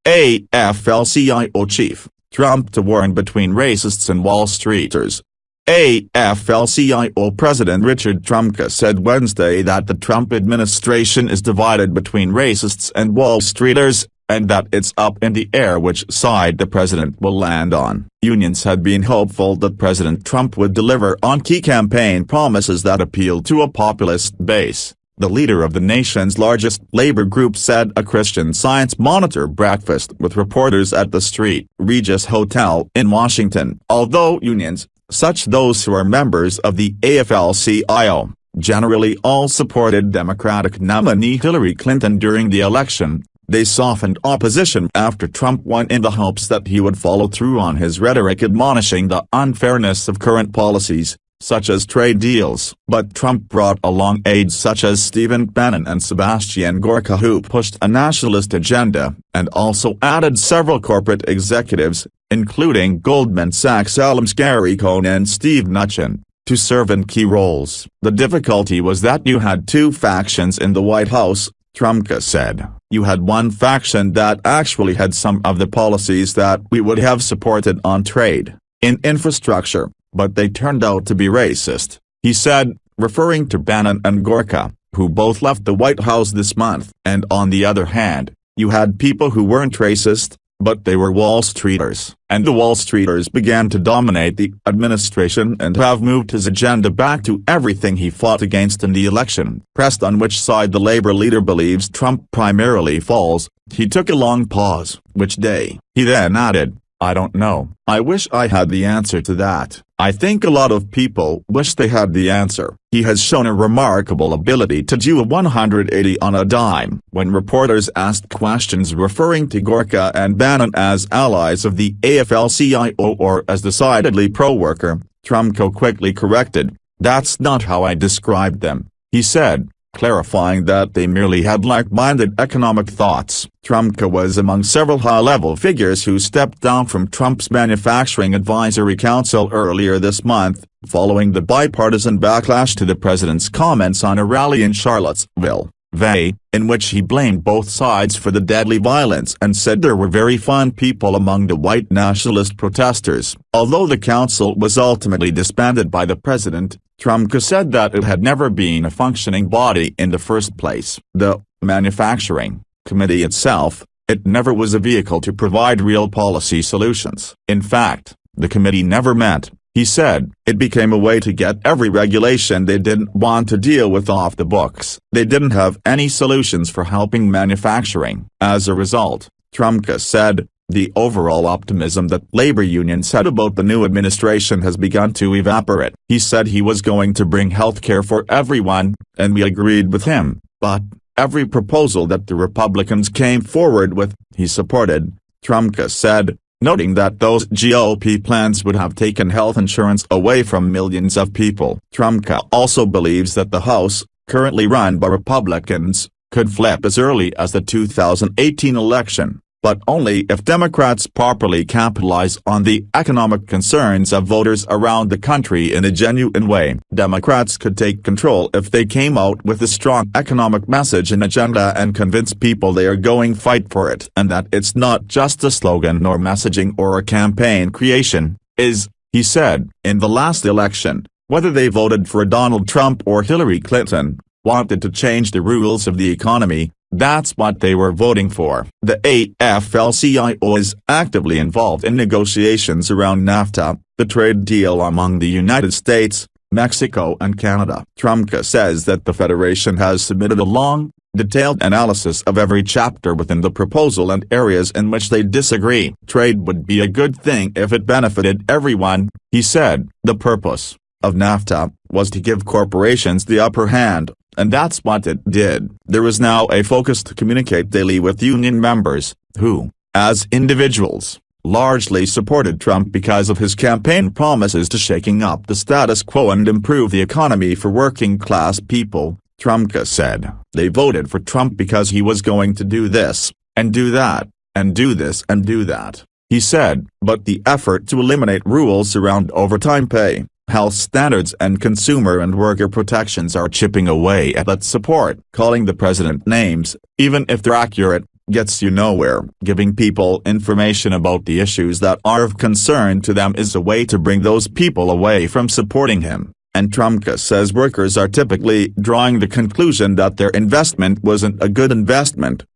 AFL-CIO chief, Trumka warned between racists and Wall Streeters. AFL-CIO President Richard Trumka said Wednesday that the Trump administration is divided between racists and Wall Streeters, and that it's up in the air which side the president will land on. Unions had been hopeful that President Trump would deliver on key campaign promises that appeal to a populist base. The leader of the nation's largest labor group said a Christian Science Monitor breakfast with reporters at the St. Regis Hotel in Washington. Although unions, such those who are members of the AFL-CIO, generally all supported Democratic nominee Hillary Clinton during the election, they softened opposition after Trump won in the hopes that he would follow through on his rhetoric admonishing the unfairness of current policies, such as trade deals. But Trump brought along aides such as Stephen Bannon and Sebastian Gorka who pushed a nationalist agenda, and also added several corporate executives, including Goldman Sachs alums Gary Cohn and Steve Mnuchin, to serve in key roles. The difficulty was that you had two factions in the White House, Trumka said. You had one faction that actually had some of the policies that we would have supported on trade, in infrastructure, but they turned out to be racist, he said, referring to Bannon and Gorka, who both left the White House this month. And on the other hand, you had people who weren't racist, but they were Wall Streeters. And the Wall Streeters began to dominate the administration and have moved his agenda back to everything he fought against in the election. Pressed on which side the labor leader believes Trump primarily falls, he took a long pause. Which day? He then added, I don't know. I wish I had the answer to that. I think a lot of people wish they had the answer. He has shown a remarkable ability to do a 180 on a dime. When reporters asked questions referring to Gorka and Bannon as allies of the AFL-CIO or as decidedly pro-worker, Trumka quickly corrected, "That's not how I described them," he said, clarifying that they merely had like-minded economic thoughts. Trumka was among several high-level figures who stepped down from Trump's Manufacturing Advisory Council earlier this month, following the bipartisan backlash to the president's comments on a rally in Charlottesville, VA, in which he blamed both sides for the deadly violence and said there were very fine people among the white nationalist protesters. Although the council was ultimately disbanded by the president, Trumka said that it had never been a functioning body in the first place. The Manufacturing Committee itself, it never was a vehicle to provide real policy solutions. In fact, the committee never met, he said. It became a way to get every regulation they didn't want to deal with off the books. They didn't have any solutions for helping manufacturing. As a result, Trumka said, the overall optimism that labor unions had about the new administration has begun to evaporate. He said he was going to bring health care for everyone, and we agreed with him, but every proposal that the Republicans came forward with, he supported, Trumka said, noting that those GOP plans would have taken health insurance away from millions of people. Trumka also believes that the House, currently run by Republicans, could flip as early as the 2018 election, but only if Democrats properly capitalize on the economic concerns of voters around the country in a genuine way. Democrats could take control if they came out with a strong economic message and agenda and convince people they are going to fight for it and that it's not just a slogan nor messaging or a campaign creation, he said. In the last election, whether they voted for Donald Trump or Hillary Clinton, wanted to change the rules of the economy, that's what they were voting for. The AFL-CIO is actively involved in negotiations around NAFTA, the trade deal among the United States, Mexico and Canada. Trumka says that the federation has submitted a long, detailed analysis of every chapter within the proposal and areas in which they disagree. Trade would be a good thing if it benefited everyone, he said. The purpose of NAFTA was to give corporations the upper hand, and that's what it did. There is now a focus to communicate daily with union members, who, as individuals, largely supported Trump because of his campaign promises to shaking up the status quo and improve the economy for working-class people, Trumka said. They voted for Trump because he was going to do this, and do that, and do this and do that, he said. But the effort to eliminate rules around overtime pay, health standards and consumer and worker protections are chipping away at that support. Calling the president names, even if they're accurate, gets you nowhere. Giving people information about the issues that are of concern to them is a way to bring those people away from supporting him, and Trumka says workers are typically drawing the conclusion that their investment wasn't a good investment.